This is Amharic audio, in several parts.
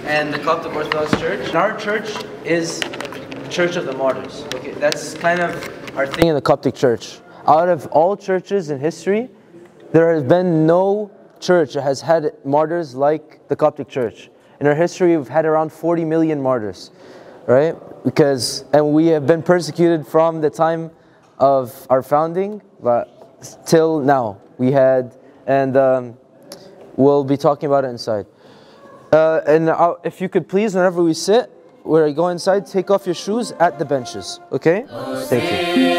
and the Coptic Orthodox Church. And our church is Church of the Martyrs. Okay, that's kind of our thing in the Coptic Church. Out of all churches in history, there has been no church that has had martyrs like the Coptic Church. In our history, we've had around 40 million martyrs, right? And we have been persecuted from the time of our founding, but till now. We'll be talking about it inside. If you could please, whenever we sit, when I go inside, take off your shoes at the benches, okay? Thank you.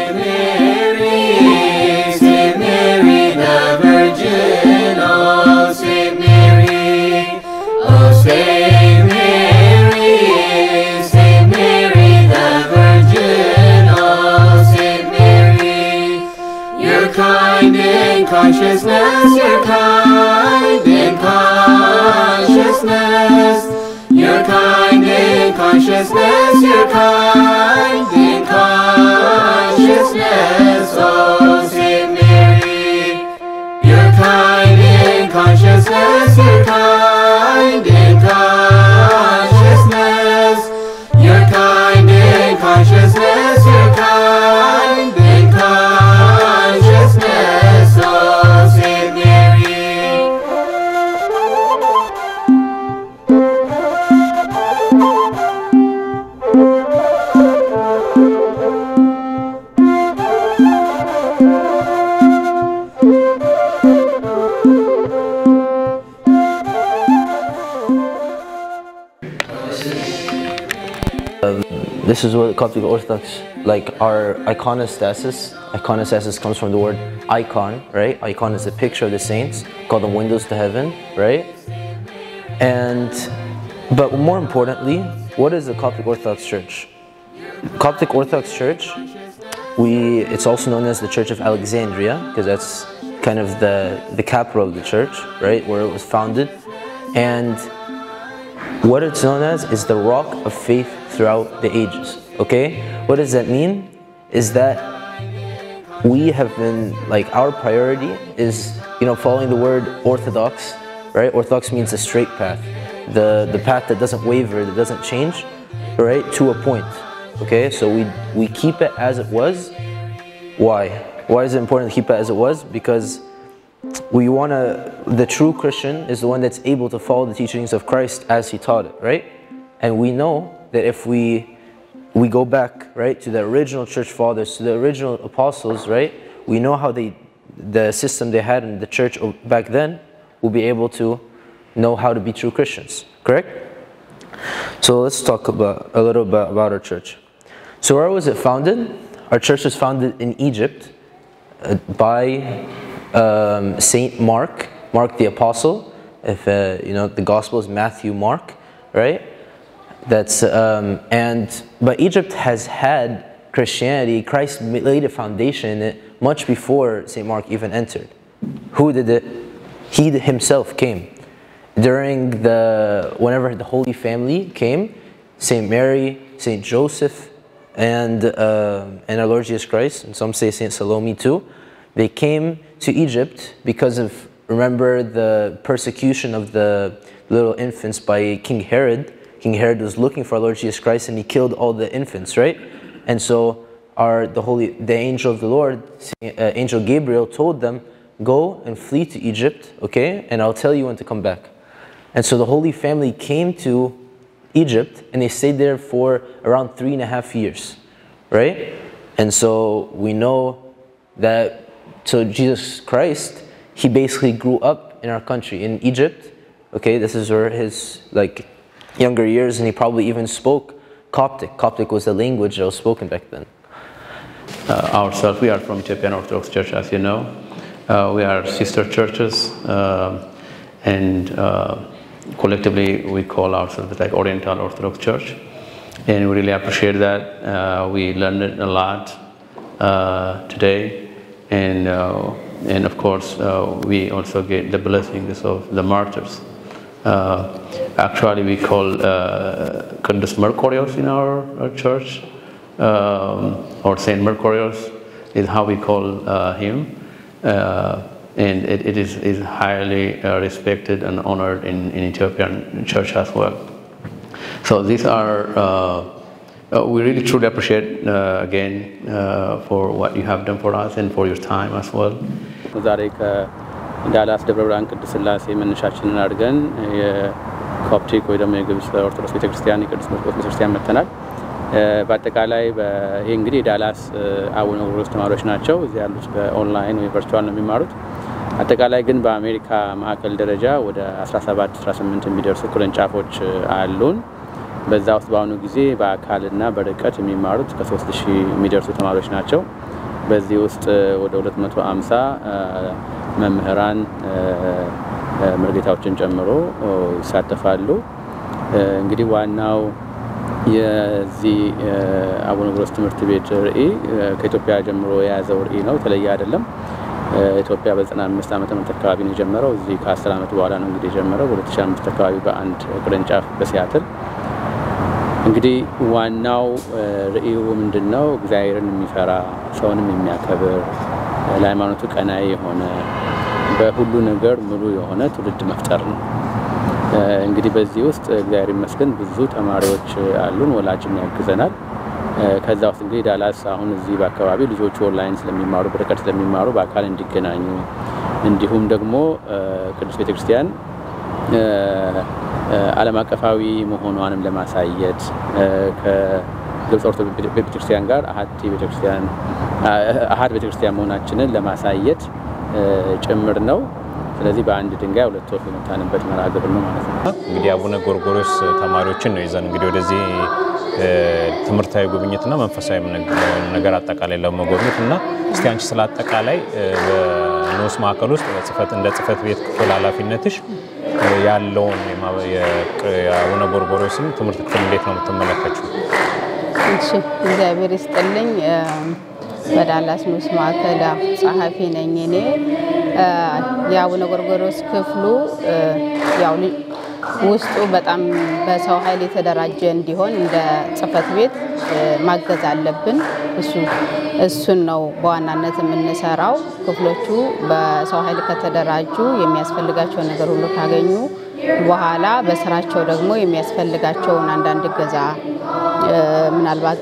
Saint Mary the Virgin, oh Saint Mary, oh Saint Mary, Saint Mary the Virgin, oh Saint Mary, you're kind in consciousness, you're kind in consciousness. You're kind in consciousness, you're kind in consciousness, oh Saint Mary. You're kind in consciousness, you're kind in consciousness. You're kind in consciousness, you're kind in consciousness, oh Saint Mary. This is what the Coptic Orthodox, like our iconostasis. Iconostasis comes from the word icon, right? Icon is a picture of the saints, called the windows to heaven, right? But more importantly, what is the Coptic Orthodox Church? Coptic Orthodox Church, it's also known as the Church of Alexandria, because that's kind of the capital of the church, right? Where it was founded. And what it's known as is the rock of faith throughout the ages, okay? What does that mean? Is that we have been, like, our priority is, following the word orthodox, right? Orthodox means the straight path, the path that doesn't waver, that doesn't change, right? To a point, okay? So we keep it as it was. Why? Why is it important to keep it as it was? Because the true Christian is the one that's able to follow the teachings of Christ as he taught it, right? And we know that if we go back, right, to the original church fathers, to the original apostles, right, we know how the system they had in the church back then, we'll be able to know how to be true Christians, correct? So let's talk a little bit about our church. So where was it founded? Our church was founded in Egypt by Saint Mark the Apostle. If the Gospel is Matthew, Mark, right? But Egypt has had Christianity. Christ laid a foundation in it much before Saint Mark even entered. Who did it? He himself came. Whenever the Holy Family came, Saint Mary, Saint Joseph, and our Lord Jesus Christ, and some say Saint Salome too, they came to Egypt because of, remember, the persecution of the little infants by King Herod. King Herod was looking for our Lord Jesus Christ and he killed all the infants, right? And so the angel of the Lord, Angel Gabriel, told them, go and flee to Egypt, okay? And I'll tell you when to come back. And so the Holy Family came to Egypt and they stayed there for around 3.5 years, right? And so we know that, so Jesus Christ, he basically grew up in our country, in Egypt, okay? This is where his, younger years, and he probably even spoke Coptic. Coptic was the language that was spoken back then. Ourselves, we are from Ethiopian Orthodox Church, as you know. We are sister churches, and collectively we call ourselves like Oriental Orthodox Church, and we really appreciate that. We learned a lot today, and of course we also get the blessings of the martyrs. Actually, we call Quintus Mercurius in our church, or Saint Mercurius is how we call him. and it is highly respected and honored in Ethiopian church as well. So these are, we really truly appreciate again for what you have done for us and for your time as well. ዳላስ ደብረ ብርሃን ቅድስት ሥላሴ መነሻችንን አድርገን የኮፕቲክ ወይ ደግሞ የግብጽ ኦርቶዶክስ ቤተክርስቲያን የቅዱስ ማርቆስ ቤተክርስቲያን መተናል። በአጠቃላይ ይሄ እንግዲህ ዳላስ አቡነ ጎርጎርዮስ ተማሪዎች ናቸው። እዚህ ያሉት በኦንላይን ወይ ቨርቹዋል ነው የሚማሩት። አጠቃላይ ግን በአሜሪካ ማዕከል ደረጃ ወደ 17 18 የሚደርሱ ቅርንጫፎች አሉን። በዛ ውስጥ በአሁኑ ጊዜ በአካልና በርቀት የሚማሩት ከ3000 የሚደርሱ ተማሪዎች ናቸው። በዚህ ውስጥ ወደ 250 መምህራን መርጌታዎችን ጨምሮ ይሳተፋሉ። እንግዲህ ዋናው የዚህ አቡነ ጎርጎርዮስ ትምህርት ቤት ርዕይ ከኢትዮጵያ ጀምሮ የያዘው ርዕይ ነው፣ የተለየ አይደለም። ኢትዮጵያ በ95 ዓመተ ምህረት አካባቢ ነው የጀመረው። እዚህ ከ10 ዓመት በኋላ ነው እንግዲህ የጀመረው በ2005 አካባቢ በአንድ ቅርንጫፍ በሲያትል። እንግዲህ ዋናው ርዕዩ ምንድነው? እግዚአብሔርን የሚፈራ ሰውንም የሚያከብር ለሃይማኖቱ ቀናኢ የሆነ በሁሉ ነገር ሙሉ የሆነ ትውልድ መፍጠር ነው። እንግዲህ በዚህ ውስጥ እግዚአብሔር ይመስገን ብዙ ተማሪዎች አሉን፣ ወላጅም ያግዘናል። ከዛ ውስጥ እንግዲህ ዳላስ አሁን እዚህ በአካባቢ ልጆቹ ኦንላይን ስለሚማሩ በርቀት ስለሚማሩ በአካል እንዲገናኙ እንዲሁም ደግሞ ቅዱስ ቤተክርስቲያን ዓለም አቀፋዊ መሆኗንም ለማሳየት ከግብጽ ኦርቶዶክስ ቤተክርስቲያን ጋር አሃድ ቤተክርስቲያን መሆናችንን ለማሳየት ጭምር ነው። ስለዚህ በአንድ ድንጋይ ሁለት ወፍ የመታንበት መርሃ ግብር ነው ማለት ነው። እንግዲህ አቡነ ጎርጎርዮስ ተማሪዎችን ነው ይዘን እንግዲህ ወደዚህ ትምህርታዊ ጉብኝትና መንፈሳዊ ነገር አጠቃላይ ለመጎብኘትና እስቲ አንቺ ስለ አጠቃላይ በኖስ ማዕከል ውስጥ ጽፈት ቤት ክፍል ኃላፊነትሽ ያለውን የአቡነ ጎርጎርዮስን ትምህርት ክፍል እንዴት ነው የምትመለከቺው? እሺ እግዚአብሔር ይስጥልኝ። በዳላስ ኖስ ማዕከል ጸሐፊ ነኝ እኔ። የአቡነ ጎርጎርዮስ ክፍሉ ያው ውስጡ በጣም በሰው ኃይል የተደራጀ እንዲሆን እንደ ጽፈት ቤት ማገዝ አለብን። እሱን ነው በዋናነት የምንሰራው። ክፍሎቹ በሰው ኃይል ከተደራጁ የሚያስፈልጋቸው ነገር ሁሉ ካገኙ በኋላ በስራቸው ደግሞ የሚያስፈልጋቸውን አንዳንድ ገዛ ምናልባት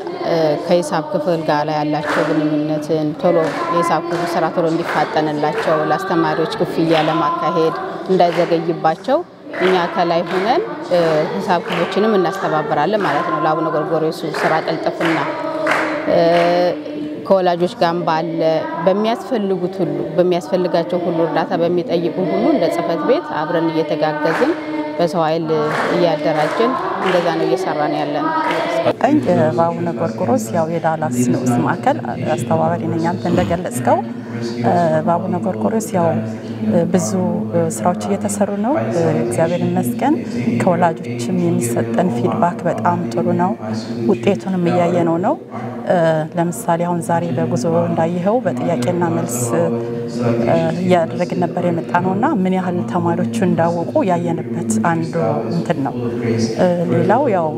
ከሂሳብ ክፍል ጋር ያላቸው ግንኙነትን ቶሎ የሂሳብ ክፍል ስራ ቶሎ እንዲፋጠንላቸው ለአስተማሪዎች ክፍያ ለማካሄድ እንዳይዘገይባቸው እኛ ከላይ ሆነን ሂሳብ ክፍሎችንም እናስተባብራለን ማለት ነው። ለአቡነ ጎርጎርዮስ ስራ ቅልጥፍና ከወላጆች ጋር ባለ በሚያስፈልጉት ሁሉ በሚያስፈልጋቸው ሁሉ እርዳታ በሚጠይቁ ሁሉ እንደ ጽፈት ቤት አብረን እየተጋገዝን በሰው ኃይል እያደራጀን እንደዛ ነው እየሰራን ያለነው። በአቡነ ጎርጎርዮስ ያው የዳላስ ኖስ ማዕከል አስተባባሪ ነኝ። አንተ እንደገለጽከው በአቡነ ጎርጎርዮስ ያው ብዙ ስራዎች እየተሰሩ ነው። እግዚአብሔር ይመስገን። ከወላጆችም የሚሰጠን ፊድባክ በጣም ጥሩ ነው። ውጤቱንም እያየነው ነው። ለምሳሌ አሁን ዛሬ በጉዞ እንዳየኸው በጥያቄና መልስ ያደረግን ነበር የመጣነውና ምን ያህል ተማሪዎቹ እንዳወቁ ያየንበት አንዱ እንትን ነው። ሌላው ያው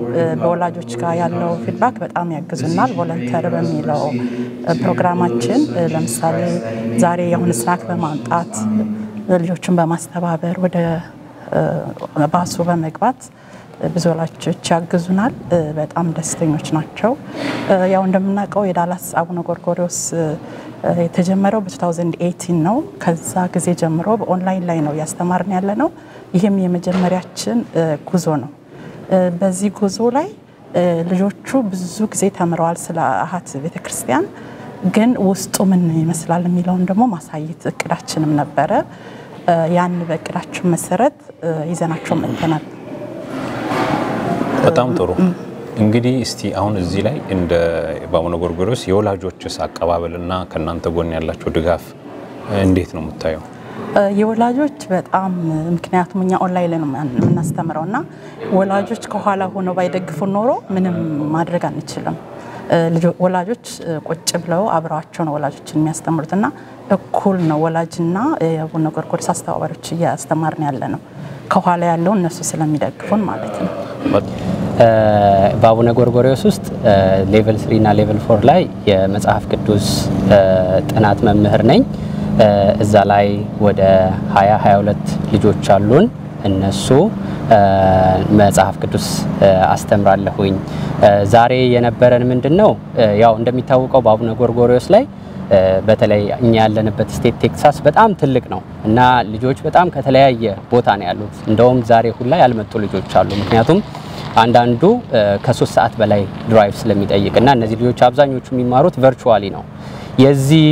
በወላጆች ጋር ያለው ፊድባክ በጣም ያግዙናል። ቮለንተር በሚለው ፕሮግራማችን ለምሳሌ ዛሬ የሆነ ስናክ በማምጣት ልጆችን በማስተባበር ወደ ባሱ በመግባት ብዙ ወላጆች ያግዙናል። በጣም ደስተኞች ናቸው። ያው እንደምናውቀው የዳላስ አቡነ ጎርጎርዮስ የተጀመረው በ2018 ነው። ከዛ ጊዜ ጀምሮ በኦንላይን ላይ ነው ያስተማርን ያለነው። ይሄም የመጀመሪያችን ጉዞ ነው። በዚህ ጉዞ ላይ ልጆቹ ብዙ ጊዜ ተምረዋል ስለ አሃት ቤተክርስቲያን፣ ግን ውስጡ ምን ይመስላል የሚለውን ደግሞ ማሳየት እቅዳችንም ነበረ። ያን በእቅዳችን መሰረት ይዘናቸው መጥተናል። በጣም ጥሩ። እንግዲህ እስቲ አሁን እዚህ ላይ እንደ አቡነ ጎርጎርዮስ የወላጆችስ አቀባበልና ከናንተ ጎን ያላቸው ድጋፍ እንዴት ነው የምታየው? የወላጆች በጣም ምክንያቱም እኛ ኦንላይን ላይ ነው የምናስተምረውና ወላጆች ከኋላ ሆነው ባይደግፉ ኖሮ ምንም ማድረግ አንችልም። ወላጆች ቁጭ ብለው አብረዋቸው ነው ወላጆችን የሚያስተምሩትና እኩል ነው ወላጅና የአቡነ ጎርጎርዮስ አስተባባሪዎች እያስተማርን ያለነው። ከኋላ ያለው እነሱ ስለሚደግፉን ማለት ነው። በአቡነ ጎርጎርዮስ ውስጥ ሌቨል 3 እና ሌቨል 4 ላይ የመጽሐፍ ቅዱስ ጥናት መምህር ነኝ። እዛ ላይ ወደ 22 ልጆች አሉን እነሱ መጽሐፍ ቅዱስ አስተምራለሁኝ ዛሬ የነበረን ምንድነው ያው እንደሚታወቀው በአቡነ ጎርጎርዮስ ላይ በተለይ እኛ ያለንበት ስቴት ቴክሳስ በጣም ትልቅ ነው እና ልጆች በጣም ከተለያየ ቦታ ነው ያሉት እንደውም ዛሬ ሁላ ያልመጡ ልጆች አሉ ምክንያቱም አንዳንዱ ከ3 ሰዓት በላይ ድራይቭ ስለሚጠይቅና እነዚህ ልጆች አብዛኞቹ የሚማሩት ቨርቹዋሊ ነው የዚህ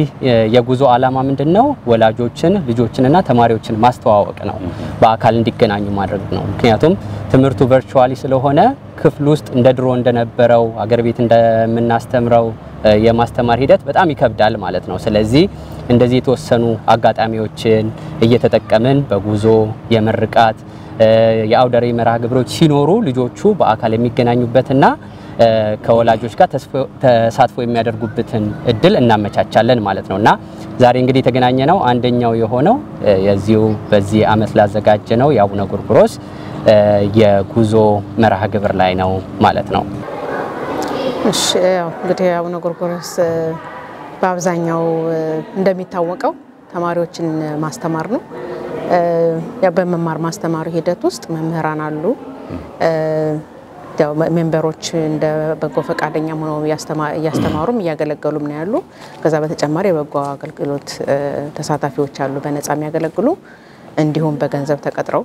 የጉዞ ዓላማ ምንድነው ወላጆችን ልጆችንና ተማሪዎችን ማስተዋወቅ ነው በአካል እንዲገናኙ ማድረግ ነው ምክንያቱም ትምርቱ ቨርቹዋሊ ስለሆነ ክፍል ውስጥ እንደ ድሮ እንደነበረው አገር ቤት እንደምናስተምረው የማስተማር ሂደት በጣም ይከብዳል ማለት ነው ስለዚህ እንደዚህ የተወሰኑ አጋጣሚዎችን እየተጠቀመን በጉዞ የመርቃት የአውደሪ መርሃ ግብሮች ሲኖሩ ልጆቹ በአካል የሚገናኙበትና ከወላጆች ጋር ተሳትፎ የሚያደርጉበትን እድል እናመቻቻለን ማለት ነውና ዛሬ እንግዲህ የተገናኘነው አንደኛው የሆነው የዚሁ በዚህ አመት ላዘጋጀነው የአቡነ ጎርጎርዮስ የጉዞ መርሃ ግብር ላይ ነው ማለት ነው እሺ እንግዲህ አቡነ ጎርጎርዮስ በአብዛኛው እንደሚታወቀው ተማሪዎችን ማስተማር ነው ያ በመማር ማስተማሩ ሂደት ውስጥ መምህራን አሉ ያው ሜምበሮች እንደ በጎ ፈቃደኛ ሆነው ያስተማሩም ያገለገሉም ነው ያሉ ከዛ በተጨማሪ የበጎ አገልግሎት ተሳታፊዎች አሉ በነፃ የሚያገለግሉ እንዲሁም በገንዘብ ተቀጥረው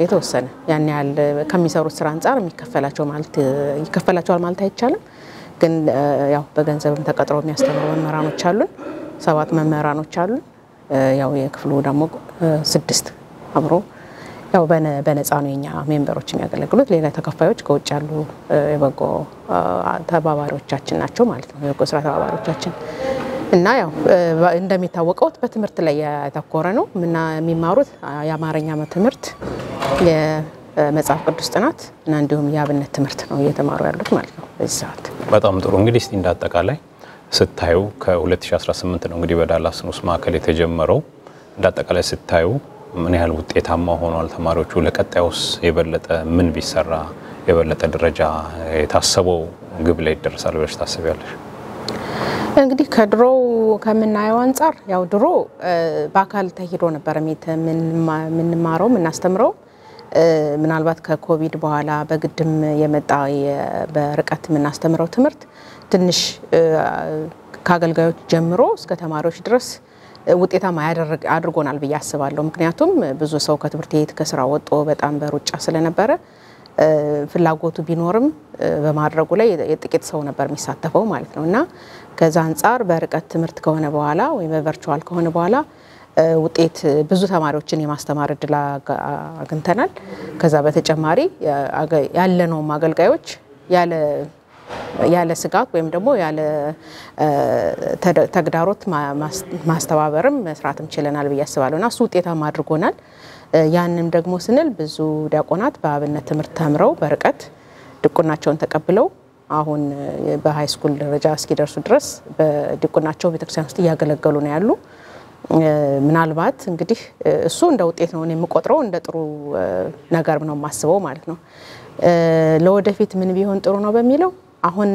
የተወሰነ ያን ያህል ከሚሰሩት ስራ አንፃር ይከፈላቸዋል ማለት አይቻልም ግን ያው በገንዘብም ተቀጥረው የሚያስተምሩ መምህራኖች አሉ 7 መምህራኖች አሉ ያው የክፍሉ ደግሞ 6 አብሮ ያው በነፃ ነው የኛ ሜምበሮች የሚያገለግሉት ሌላ ተከፋዮች ከውጭ ያሉ የበጎ ተባባሪዎቻችን ናቸው ማለት ነው የበጎ ስራ ተባባሪዎቻችን እና ያው እንደሚታወቀው በትምህርት ላይ ያተኮረ ነው እና የሚማሩት የአማርኛ ትምህርት የመጽሐፍ ቅዱስ ጥናት እና እንዲሁም የአብነት ትምህርት ነው እየተማሩ ያሉት ማለት ነው በዚህ ሰዓት በጣም ጥሩ እንግዲህ እስቲ እንዳጠቃላይ ስታዩ ከ2018 ነው እንግዲህ በዳላስ ኖስ ማዕከል የተጀመረው እንዳጠቃላይ ስታዩ ምን ያህል ውጤታማ ሆኗል ተማሪዎቹ ለቀጣዩስ የበለጠ ምን ቢሰራ የበለጠ ደረጃ የታሰበው ግብ ላይ ይደርሳል ብለሽ ታስቢያለሽ እንግዲህ ከድሮ ከምናየው አንፃር ያው ድሮ በአካል ተሄዶ ነበር ምንማረው ምናስተምረው ምናልባት ከኮቪድ በኋላ በግድም የመጣ በርቀት ምናስተምረው ትምህርት ትንሽ ከአገልጋዮች ጀምሮ እስከ ተማሪዎች ድረስ ውጤታማ አድርጎናል ብዬ አስባለሁ ምክንያቱም ብዙ ሰው ከትምህርት ቤት ከስራ ወጥቶ በጣም በሩጫ ስለነበረ ፍላጎቱ ቢኖርም በማድረጉ ላይ የጥቂት ሰው ነበር የሚሳተፈው ማለት ነውና ከዛ አንፃር በርቀት ትምህርት ከሆነ በኋላ ወይ በቨርቹዋል ከሆነ በኋላ ውጤት ብዙ ተማሪዎችን የማስተማር እድል አግኝተናል ከዛ በተጨማሪ ያለነው አገልጋዮች ያለ ስጋት ወይም ደግሞ ያለ ተግዳሮት ማስተባበርም መስራትም ችለናል ብዬ አስባለሁና እሱ ውጤታማ አድርጎናል ያንንም ደግሞ ስንል ብዙ ዲያቆናት በአብነት ትምህርት ተምረው በርቀት ድቁናቸውን ተቀብለው አሁን በሃይ ስኩል ደረጃ እስኪደርሱ ድረስ በድቁናቸው ቤተክርስቲያን ውስጥ ያገለገሉ ነው ያሉ ምናልባት እንግዲህ እሱ እንደ ውጤት ነው የምቆጥረው እንደ ጥሩ ነገር ነው ማስበው ማለት ነው ለወደፊት ምን ቢሆን ጥሩ ነው በሚለው አሁን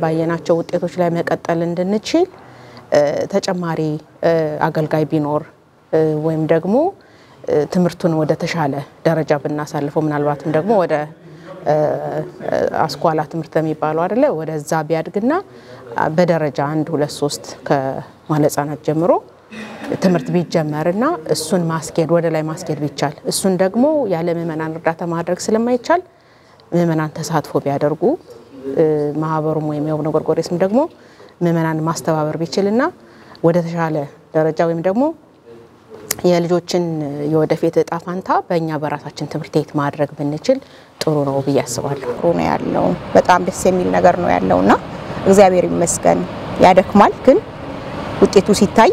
ባየናቸው ውጤቶች ላይ መቀጠል እንድንችል ተጨማሪ አገልጋይ ቢኖር ወይም ደግሞ ትምህርቱን ወደ ተሻለ ደረጃ ብናሳልፈው ምናልባትም ደግሞ ወደ አስኳላ ትምህርት የሚባለው አይደለ ወደዛ ቢያድግና በደረጃ 1 2 3 ከማለጻናት ጀምሮ ትምህርት ቢጀመርና እሱን ማስኬድ ወደ ላይ ማስኬድ ቢቻል እሱን ደግሞ ያለ ምዕመናን እርዳታ ማድረግ ስለማይቻል ምዕመናን ተሳትፎ ቢያደርጉ ማህበሩም ወይም የአቡነ ጎርጎርዮስም ደግሞ ምዕመናን ማስተባበር ቢችልና ወደ ተሻለ ደረጃ ወይም ደግሞ የልጆችን የወደፊት ዕጣ ፋንታ በእኛ በራሳችን ትምህርት ቤት ማድረግ ብንችል ጥሩ ነው ብዬ አስባለሁ ጥሩ ነው ያለው በጣም ደስ የሚል ነገር ነው ያለውና እግዚአብሔር ይመስገን ያደክማል ግን ውጤቱ ሲታይ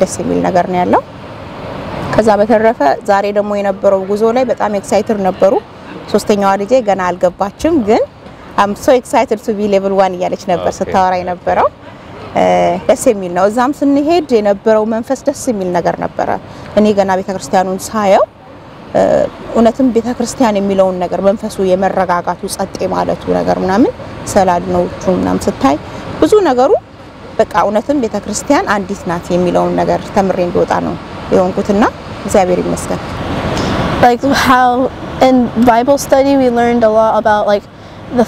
ደስ የሚል ነገር ነው ያለው ከዛ በተረፈ ዛሬ ደግሞ የነበረው ጉዞ ላይ በጣም ኤክሳይትድ ነበሩ ሶስተኛዋ ልጄ ገና አልገባችም ግን I'm so excited to be level 1 እያለች ነበር ስታወራ የነበረው ደስ የሚል ነው እዛም ስንሄድ የነበረው መንፈስ ደስ የሚል ነገር ነበር እኔ ገና ቤተክርስቲያኑን ሳየው እውነትም ቤተክርስቲያን የሚለውን ነገር መንፈሱ የመረጋጋቱ ጸጥ ማለቱ ነገር ምናምን ሰላልነውቹ ምናምን ስታይ ብዙ ነገሩ በቃ እውነትም ቤተክርስቲያን አንዲት ናት የሚለውን ነገር ተምሬ እንደወጣ ነው የሆንኩትና እግዚአብሔር ይመስገን። Like how in Bible study we learned a lot about like the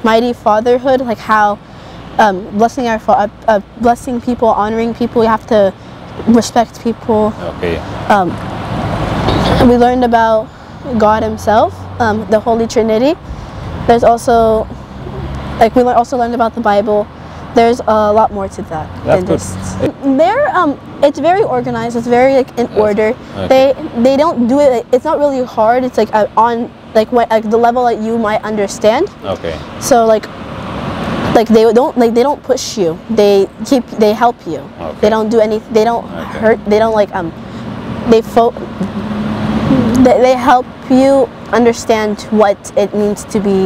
mighty fatherhood, like how blessing people, honoring people, you have to respect people. Okay. We learned about God himself, the Holy Trinity. There's also like we also learned about the Bible. There's a lot more to that than just there. It's very organized. It's very like in order. Okay. They don't do it. It's not really hard. It's like on like the level that you might understand. Okay. So like they don't push you. They help you. Okay. They don't do anything. They don't hurt. They don't like they help you understand what it means to be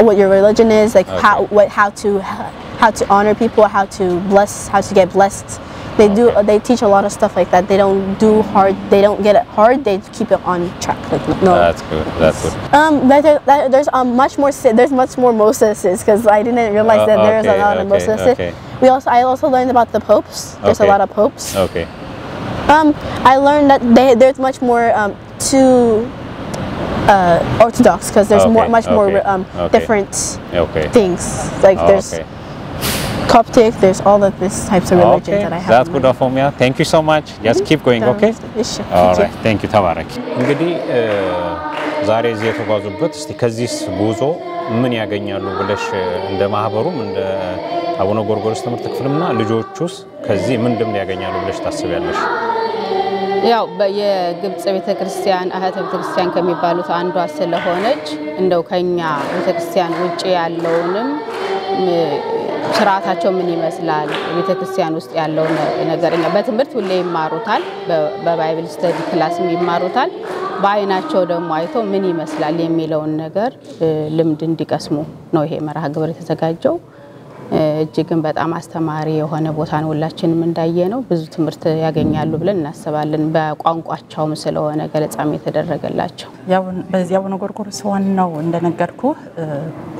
what your religion is, like how to honor people, how to bless, how to get blessed. They teach a lot of stuff like that. They don't do hard. They don't get it hard. They keep it on track. Like no. That's good. That's good. There's much more. There's much more Moses's because I didn't realize that there's a lot of Moses's. Okay. I also learned about the popes. There's a lot of popes. Okay. I learned that there's much more to Orthodox because there's much more different things. Like there's Coptic, there's all of these types of religions that I have. That's good of me. Thank you so much. Just keep going, okay? All right. Thank you. ተባረክ። እንግዲህ ዛሬ እዚህ የተጓዙበት እስቲ ከዚህ ጉዞ ምን ያገኛሉ ብለሽ እንደ ማህበሩም እንደ አቡነ ጎርጎርዮስ ትምህርት ክፍልና ልጆቹስ ከዚህ ምን ያገኛሉ ብለሽ ታስቢያለሽ? ያው በየግብጽ ቤተክርስቲያን አህተ ቤተክርስቲያን ከሚባሉት አንዷ ስለሆነች እንደው ከኛ ቤተክርስቲያን ውጪ ያለውንም ስርዓታቸው ምን ይመስላል ቤተክርስቲያን ውስጥ ያለው ነገርኛ በትምህርት ሁሌ ይማሩታል በባይብል ስተዲ ክላስም ይማሩታል በአይናቸው ደግሞ አይተው ምን ይመስላል የሚለውን ነገር ልምድ እንዲቀስሙ ነው ይሄ መርሃ ግብር የተዘጋጀው እጅግን በጣም አስተማሪ የሆነ ቦታ ነው ሁላችንም እንዳየነው ብዙ ትምህርት ያገኛሉ ብለን እናስባለን በቋንቋቸውም ስለሆነ ገለጻም የተደረገላቸው ያው በዚያው ጎርጎርዮስ ዋናው እንደነገርኩ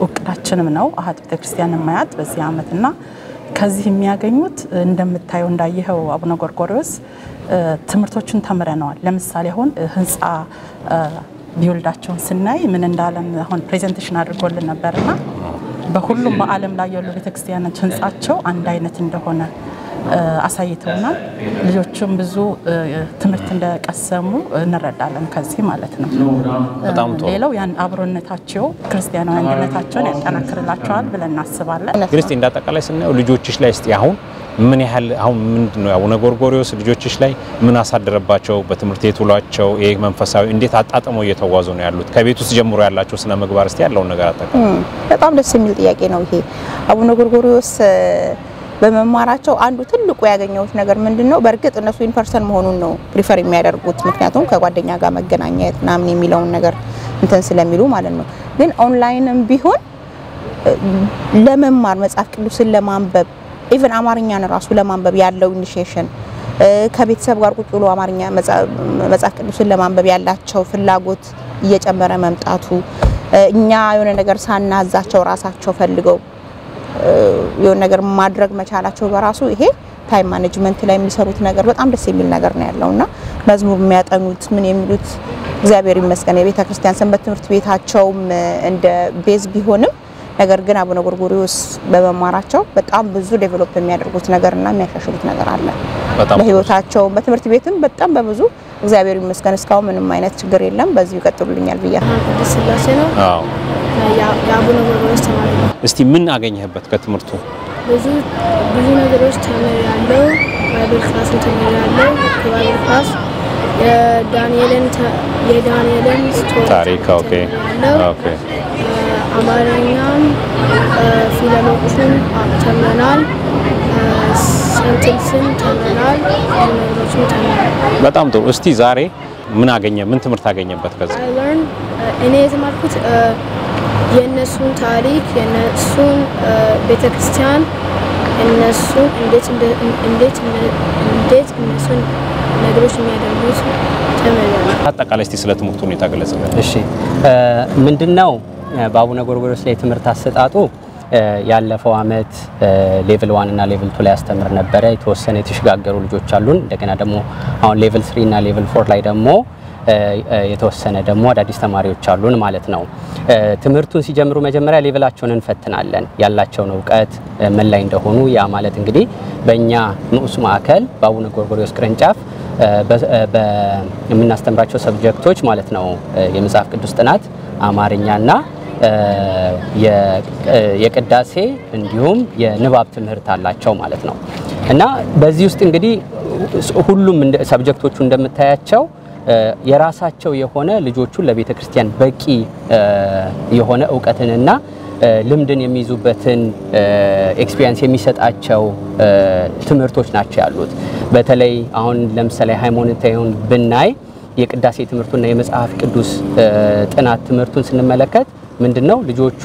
እቅዳችንም ነው አሃት ቤተክርስቲያን ማያት በዚህ አመትና ከዚህ የሚያገኙት እንደምታየው እንዳየው አቡነ ጎርጎርዮስ ትምህርቶችን ተምረናል ለምሳሌ አሁን ህንጻ ቢውልዳቸውን ስናይ ምን እንዳለን አሁን ፕሬዘንቴሽን አድርጎልን ነበርና በሁሉም በአለም ላይ ያሉ ቤተክርስቲያኖች ህንጻቸው አንድ አይነት እንደሆነ አሳይተውና ልጆችም ብዙ ትምህርት እንደቀሰሙ እንረዳለን ከዚህ ማለት ነው በጣም ጥሩ ሌላው ያን አብሮነታቸው ክርስቲያናዊ አንድነታቸውን ያጠናክርላቸዋል ብለን እናስባለን ክርስቲ እንዳጠቃላይ ስናየው ልጆችሽ ላይ እስቲ አሁን ምን ያህል አሁን ምንድነው አቡነ ጎርጎርዮስ ልጆችሽ ላይ ምን አሳደረባቸው በትምህርት ቤቱላቸው ይሄ መንፈሳዊ እንዴት አጣጣመው እየተዋዙ ነው ያሉት ከቤት ውስጥ ጀምሮ ያላቸው ስነ ምግባር እስቲ ያለው ነገር አጠቃላይ በጣም ደስ የሚል ጥያቄ ነው ይሄ አቡነ ጎርጎርዮስ በመማራቸው አንዱ ትልቁ ያገኘውት ነገር ምንድነው በርግጥ እነሱ ኢን ፐርሰን መሆኑን ነው ፕሪፈር የሚያደርጉት ምክንያቱም ከጓደኛ ጋር መገናኘት ምናምን የሚለውን ነገር እንትን ስለሚሉ ማለት ነው ግን ኦንላይንም ቢሆን ለመማር መጽሐፍ ቅዱስን ለማንበብ ኢቭን አማርኛን ራሱ ለማንበብ ያለው ኢኒሺዬሽን ከቤተሰብ ጋር ቁጭ ብሎ አማርኛ መጽሐፍ ቅዱስን ለማንበብ ያላቸው ፍላጎት እየጨመረ መምጣቱ እኛ የሆነ ነገር ሳናዛቸው ራሳቸው ፈልገው የሆነ ነገር ማድረግ መቻላቸው በራሱ ይሄ ታይም ማኔጅመንት ላይ የሚሰሩት ነገር በጣም ደስ የሚል ነገር ነው ያለውና መዝሙር የሚያጠኑት ምን የሚሉት እግዚአብሔር ይመስገን የቤተ ክርስቲያን ሰንበት ትምህርት ቤታቸውም እንደ ቤዝ ቢሆንም ነገር ግን አቡነ ጎርጎርዮስ በመማራቸው በጣም ብዙ ዴቨሎፕ የሚያደርጉት ነገርና የሚያሻሽሉት ነገር አለ ለህይወታቸው በትምህርት ቤትም በጣም በብዙ እግዚአብሔር ይመስገን እስካሁን ምንም አይነት ችግር የለም በዚህ ይቀጥሉልኛል ብያ ስላሴ ነው አዎ የአቡነ ጎርጎርዮስ ተማሪ እስቲ ምን አገኘህበት ከትምህርቱ ብዙ ነገሮች ተምሬያለሁ ባይብል ክላስ ተምሬያለሁ ባይብል ክላስ የዳንኤልን ስቶሪ ታሪክ ኦኬ አማርኛም ፊደሎችን ተምረናል ሴንቴንስን ተምረናል ነገሮችን ተምረናል በጣም ጥሩ እስቲ ዛሬ ምን አገኘ ምን ትምህርት አገኘበት ከዛ እኔ የተማርኩት የነሱን ታሪክ የነሱን ቤተክርስቲያን እነሱ እንዴት እነሱን ነገሮች የሚያደርጉት ተምረናል አጠቃላይ እስቲ ስለ ትምህርቱ ሁኔታ ገለጽልን እሺ ምንድነው በአቡነ ጎርጎርዮስ ላይ ትምህርት አሰጣጡ ያለፈው አመት ሌቭል 1 እና ሌቭል 2 ላይ ያስተምር ነበረ። የተወሰነ የተሸጋገሩ ልጆች አሉን። እንደገና ደግሞ አሁን ሌቭል 3 እና ሌቭል 4 ላይ ደግሞ የተወሰነ ደግሞ አዳዲስ ተማሪዎች አሉን ማለት ነው። ትምህርቱን ሲጀምሩ መጀመሪያ ሌቭላቸውን እንፈትናለን፣ ያላቸውን ዕውቀት ምን ላይ እንደሆኑ። ያ ማለት እንግዲህ በእኛ ንዑስ ማዕከል በአቡነ ጎርጎርዮስ ቅርንጫፍ በምናስተምራቸው ሰብጀክቶች ማለት ነው የመጽሐፍ ቅዱስ ጥናት፣ አማርኛና የቅዳሴ እንዲሁም የንባብ ትምህርት አላቸው ማለት ነው። እና በዚህ ውስጥ እንግዲህ ሁሉም ሰብጀክቶቹ እንደምታያቸው የራሳቸው የሆነ ልጆቹ ለቤተ ክርስቲያን በቂ የሆነ ዕውቀትንና ልምድን የሚይዙበትን ኤክስፒሪየንስ የሚሰጣቸው ትምህርቶች ናቸው ያሉት። በተለይ አሁን ለምሳሌ ሃይማኖታዊውን ብናይ የቅዳሴ ትምህርቱና የመጽሐፍ ቅዱስ ጥናት ትምህርቱን ስንመለከት ምንድነው ልጆቹ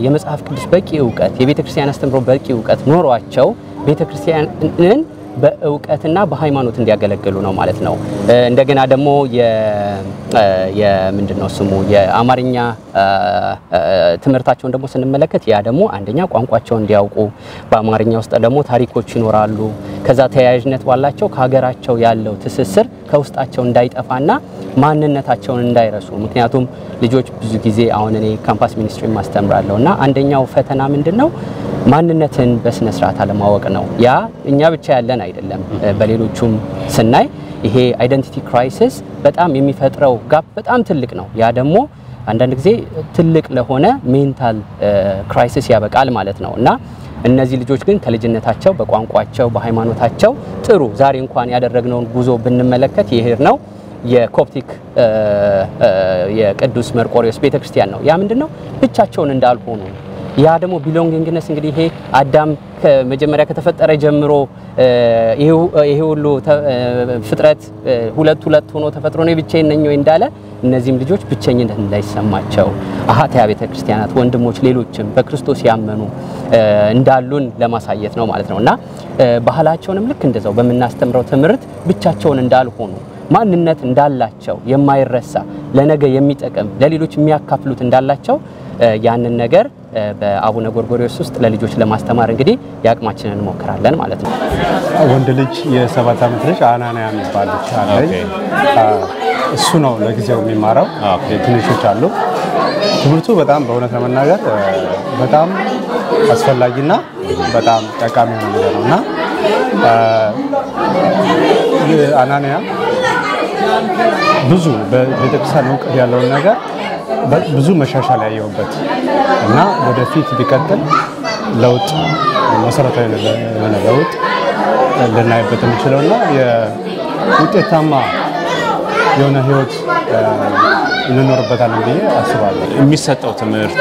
የመጽሐፍ ቅዱስ በቂ ዕውቀት የቤተ ክርስቲያን አስተምሮ በቂ ዕውቀት ኖሯቸው ቤተ ክርስቲያንን በእውቀትና በሃይማኖት እንዲያገለግሉ ነው ማለት ነው። እንደገና ደግሞ የምንድነው ስሙ የአማርኛ ትምህርታቸውን ደግሞ ስንመለከት ያ ደግሞ አንደኛ ቋንቋቸውን እንዲያውቁ በአማርኛ ውስጥ ደግሞ ታሪኮች ይኖራሉ። ከዛ ተያያዥነት ባላቸው ከሀገራቸው ያለው ትስስር ከውስጣቸው እንዳይጠፋና ማንነታቸውን እንዳይረሱ። ምክንያቱም ልጆች ብዙ ጊዜ አሁን እኔ ካምፓስ ሚኒስትሪ ማስተምራለሁና አንደኛው ፈተና ምንድነው ማንነትን በስነ ስርዓት አለማወቅ ነው። ያ እኛ ብቻ ያለን አይደለም። በሌሎቹም ስናይ ይሄ አይደንቲቲ ክራይሲስ በጣም የሚፈጥረው ጋፕ በጣም ትልቅ ነው። ያ ደግሞ አንዳንድ ጊዜ ትልቅ ለሆነ ሜንታል ክራይሲስ ያበቃል ማለት ነው። እና እነዚህ ልጆች ግን ከልጅነታቸው በቋንቋቸው በሃይማኖታቸው ጥሩ ዛሬ እንኳን ያደረግነውን ጉዞ ብንመለከት ይሄር ነው የኮፕቲክ የቅዱስ መርቆሪዎስ ቤተክርስቲያን ነው። ያ ምንድነው ብቻቸውን እንዳልሆኑ ያ ደግሞ ቢሎንጊንግነስ እንግዲህ ይሄ አዳም ከመጀመሪያ ከተፈጠረ ጀምሮ ይሄ ሁሉ ፍጥረት ሁለት ሆኖ ተፈጥሮ ነው ብቻዬን ነኝ ወይ እንዳለ እነዚህም ልጆች ብቸኝነት እንዳይሰማቸው አሃታ ቤተክርስቲያናት ወንድሞች ሌሎችም በክርስቶስ ያመኑ እንዳሉን ለማሳየት ነው ማለት ነውና ባህላቸውንም ልክ እንደዛው በመናስተምረው ትምህርት ብቻቸውን እንዳልሆኑ ማንነት እንዳላቸው የማይረሳ ለነገ የሚጠቅም ለሌሎች የሚያካፍሉት እንዳላቸው ያንን ነገር በአቡነ ጎርጎርዮስ ውስጥ ለልጆች ለማስተማር እንግዲህ ያቅማችንን እንሞክራለን ማለት ነው። ወንድ ልጅ የ7 ዓመት ልጅ አናንያ የሚባል ልጅ አለኝ። እሱ ነው ለጊዜው የሚማረው። ትንሾች አሉ። ትምህርቱ በጣም በእውነት ለመናገር በጣም አስፈላጊና በጣም ጠቃሚ ነው ነገር ነውና አናንያ ብዙ በቤተክርስቲያን ዕውቀት ያለውን ነገር ብዙ መሻሻል ያየውበት እና ወደፊት ቢቀጥል ለውጥ መሰረታዊ የሆነ ለውጥ ልናይበት የምንችለውና የውጤታማ የሆነ ህይወት እንኖርበታለን ብዬ አስባለሁ። የሚሰጠው ትምህርት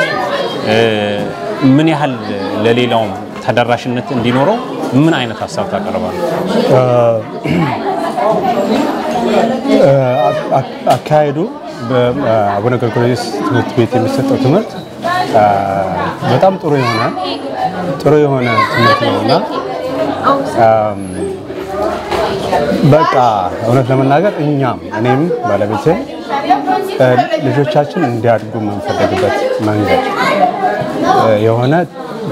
ምን ያህል ለሌላውም ተደራሽነት እንዲኖረው ምን አይነት ሀሳብ ታቀርባለህ? አካሄዱ በአቡነ ጎርጎርዮስ ትምህርት ቤት የሚሰጠው ትምህርት በጣም ጥሩ የሆነ ትምህርት ነውና በቃ እውነት ለመናገር እኔም ባለቤቴ ልጆቻችን እንዲያድጉ የምንፈልግበት መንገድ የሆነ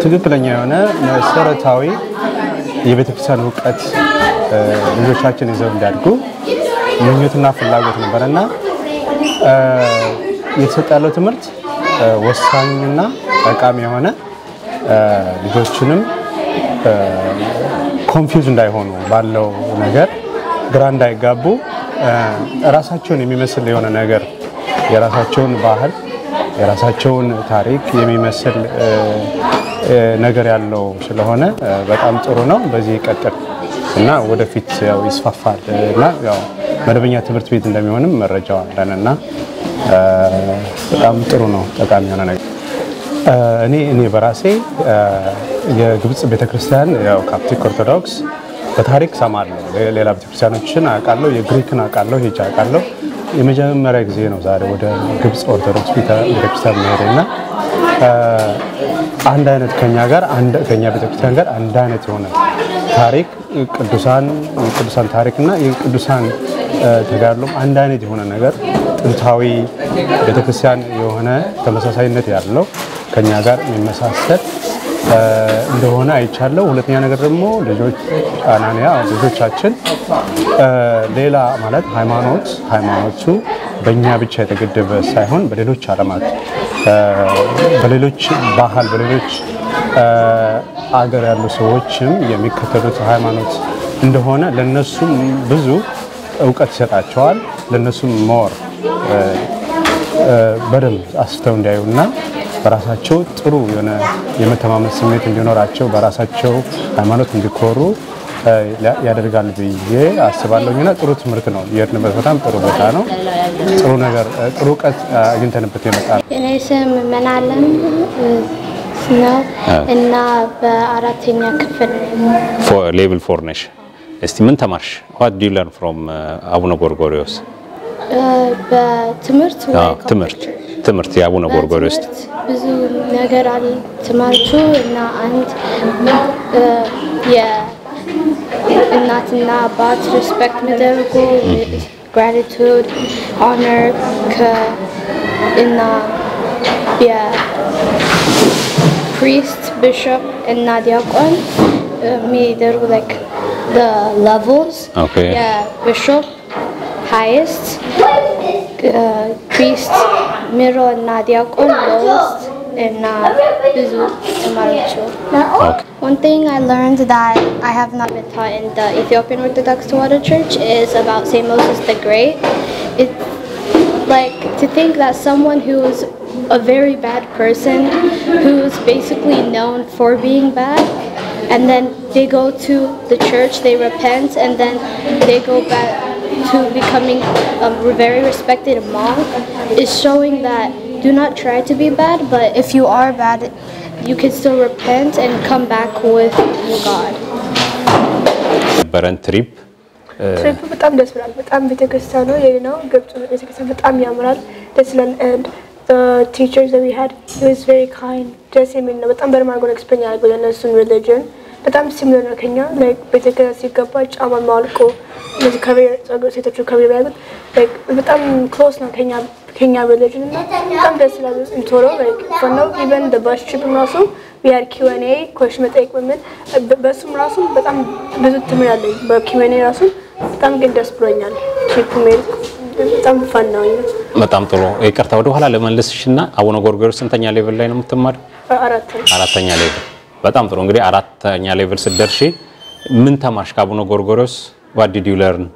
ትክክለኛ የሆነ መሰረታዊ የቤተክርስቲያን ዕውቀት ልጆቻችን ይዘው እንዲያድጉ ምኞትና ፍላጎት ነበርና የተሰጠው ትምህርት ወሳኝና ጠቃሚ የሆነ ልጆችንም ኮንፊውዝ እንዳይሆኑ ባለው ነገር ግራ እንዳይጋቡ ራሳቸውን የሚመስል የሆነ ነገር የራሳቸውን ባህል የራሳቸውን ታሪክ የሚመስል ነገር ያለው ስለሆነ በጣም ጥሩ ነው። በዚህ ይቀጥል እና ወደፊት ያው ይስፋፋል እና ያው መደበኛ ትምህርት ቤት እንደሚሆንም መረጃው አለንና በጣም ጥሩ ነው። ጠቃሚ የሆነ ነገር እኔ በራሴ የግብጽ ቤተክርስቲያን ያው ካፕቲክ ኦርቶዶክስ በታሪክ ሰማለሁ። ሌላ ቤተክርስቲያኖችን አውቃለሁ፣ የግሪክን አውቃለሁ፣ ሄጄ አውቃለሁ። የመጀመሪያ ጊዜ ነው ዛሬ ወደ ግብጽ ኦርቶዶክስ ቤተክርስቲያን መሄድና አንድ አይነት ከኛ ቤተክርስቲያን ጋር አንድ አይነት የሆነ ታሪክ ቅዱሳን ታሪክና የቅዱሳን ተጋድሎም አንድ አይነት የሆነ ነገር ጥንታዊ ቤተክርስቲያን የሆነ ተመሳሳይነት ያለው ከኛ ጋር የሚመሳሰል እንደሆነ አይቻለሁ። ሁለተኛ ነገር ደግሞ ልጆቻችን ሌላ ማለት ሃይማኖቱ በእኛ ብቻ የተገደበ ሳይሆን በሌሎች ዓለማት በሌሎች ባህል በሌሎች አገር ያሉ ሰዎችም የሚከተሉት ሃይማኖት እንደሆነ ለነሱም ብዙ እውቀት ይሰጣቸዋል። ለነሱም ሞር በደንብ አስተው እንዲያዩና በራሳቸው ጥሩ የሆነ የመተማመን ስሜት እንዲኖራቸው በራሳቸው ሃይማኖት እንዲኮሩ ያደርጋል ብዬ አስባለሁና ጥሩ ትምህርት ነው። የሄድንበት በጣም ጥሩ ቦታ ነው። ጥሩ ነገር ጥሩ እውቀት አግኝተንበት የመጣን እኔ ስም መናለም ነው እና በአራተኛ ክፍል ሌቭል 4 ነሽ። እስቲ ምን ተማርሽ? what do you learn from አቡነ ጎርጎርዮስ? በትምህርት ትምህርት የአቡነ ጎርጎርዮስ ብዙ ነገር አለ ተማርኩ እና አንድ የእናትና አባት ሪስፔክት መደረጉ gratitude honor እና priest bishop እና ዲያቆን የሚደረጉ like the levels yeah bishop highest priest middle and diakon lowest and ብዙ ተማሪዎቹ One thing I learned that I have not been taught in the Ethiopian Orthodox Tewahedo Church is about Saint Moses the Great. It's like to think that someone who is a very bad person, who's basically known for being bad, and then they go to the church, they repent, and then they go back to becoming a very respected monk, is showing that do not try to be bad, but if you are bad, you can still repent and come back with God. በረን ትሪፕ በጣም ደስ ይላል። በጣም ቤተክርስቲያኑ ነው ግብጽ ቤተክርስቲያን በጣም ያምራል። ደስ ይላል and the teachers that we had, he was very kind. ደስ የሚል ነው። በጣም በርማጎ ኤክስፕሌን ያደርጋል የነሱን religion በጣም ሲሚላር ነው ከኛ like ቤተክርስቲያን ሲገባ ጫማ ማልቆ ለዚህ ከቤር ጸሎት ሴቶቹ ከቤር ያሉት like በጣም close ነው ከኛ religion እና በጣም ደስ ይላል። እንቶሎ like for now even the bus trip also we had Q&A question መጠይቅ ምን በሱም ራሱ በጣም ብዙ ትምህርት አለ በQ&A ራሱ በጣም ግን ደስ ብሎኛል። ትሪፕ ሜል በጣም ፈን ነው። በጣም ጥሩ። ይቅርታ ወደ ኋላ ለመለስሽና አቡነ ጎርጎርዮስ ስንተኛ ሌቭል ላይ ነው የምትማር? አራተኛ ሌቭል። በጣም ጥሩ። እንግዲህ አራተኛ ሌቭል ስትደርሺ ምን ተማርሽ ከአቡነ ጎርጎርዮስ? what did you learn?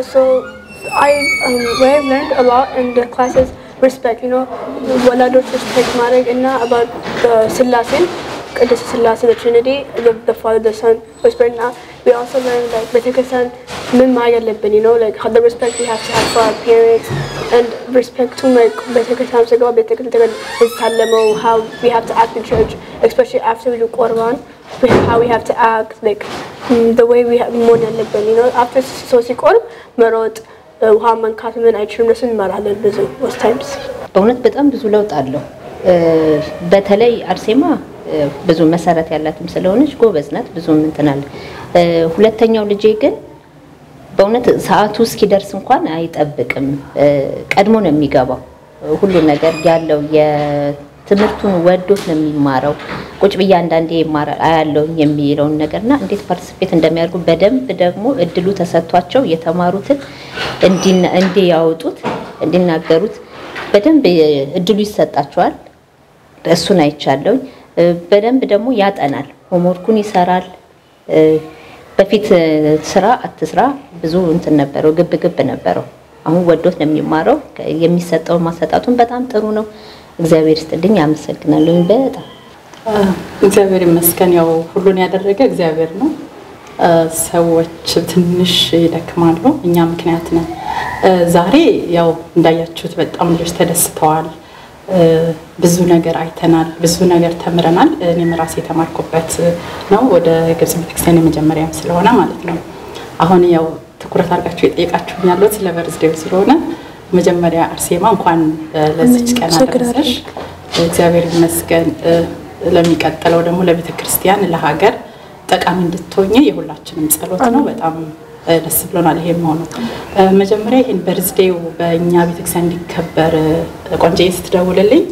So what I've learned a lot in the classes respect, you know, ወላጆች respect ማድረግ እና about the ስላሴን ቅድስት ስላሴ the Trinity, the Father, the Son, respect. Now we also learned like ቤተክርስቲያን ምን ማድረግ አለብን, you know, like how the respect we have to have for our parents and respect to like ቤተክርስቲያን ስገባ ቤተክርስቲያን እንሳለመው, how we have to act in church, especially after we do Qurban, how we have to act, like the way we have መሆን ያለብን, you know, after ሰው ሲቆርብ መሮጥ ውሃ መንካት ምን አይችልም ለስን ማራለን ብዙ most times በእውነት በጣም ብዙ ለውጥ አለው። በተለይ አርሴማ ብዙ መሰረት ያላትም ስለሆነች ጎበዝ ናት፣ ብዙ እንትናል። ሁለተኛው ልጄ ግን በእውነት ሰዓቱ እስኪደርስ እንኳን አይጠብቅም፣ ቀድሞ ነው የሚገባው። ሁሉ ነገር ያለው የትምህርቱን ወዶት ነው የሚማረው። ቁጭ ብያ አንዳንዴ ይማራል አያለው የሚለውን ነገርና እንዴት ፓርቲሲፔት እንደሚያደርጉ በደንብ ደግሞ እድሉ ተሰጥቷቸው የተማሩትን እንዲያወጡት እንዲናገሩት በደንብ እድሉ ይሰጣቸዋል። እሱን አይቻለሁ። በደንብ ደግሞ ያጠናል፣ ሆምወርኩን ይሰራል። በፊት ስራ አትስራ ብዙ እንትን ነበረው፣ ግብ ነበረው። አሁን ወዶት ነው የሚማረው። የሚሰጠው ማሰጣቱን በጣም ጥሩ ነው። እግዚአብሔር ይስጥልኝ፣ አመሰግናለሁ በጣም። እግዚአብሔር ይመስገን። ያው ሁሉን ያደረገ እግዚአብሔር ነው። ሰዎች ትንሽ ይደክማሉ፣ እኛ ምክንያት ነን። ዛሬ ያው እንዳያችሁት በጣም ልጆች ተደስተዋል። ብዙ ነገር አይተናል፣ ብዙ ነገር ተምረናል። እኔም ራሴ የተማርኩበት ነው፣ ወደ ግብጽ ቤተክርስቲያን የመጀመሪያም ስለሆነ ማለት ነው። አሁን ያው ትኩረት አድርጋችሁ የጠየቃችሁኝ ያለው ስለ በርዝዴው ስለሆነ መጀመሪያ አርሴማ እንኳን ለዚች ቀን አደረሰሽ። እግዚአብሔር ይመስገን። ለሚቀጥለው ደግሞ ለቤተክርስቲያን ለሀገር ጠቃሚ እንድትሆኚ የሁላችንም ጸሎት ነው። በጣም ደስ ብሎናል ይሄ መሆኑ። መጀመሪያ ይሄን በርዝዴው በእኛ ቤተክርስቲያን እንዲከበር ቆንጆ ስትደውልልኝ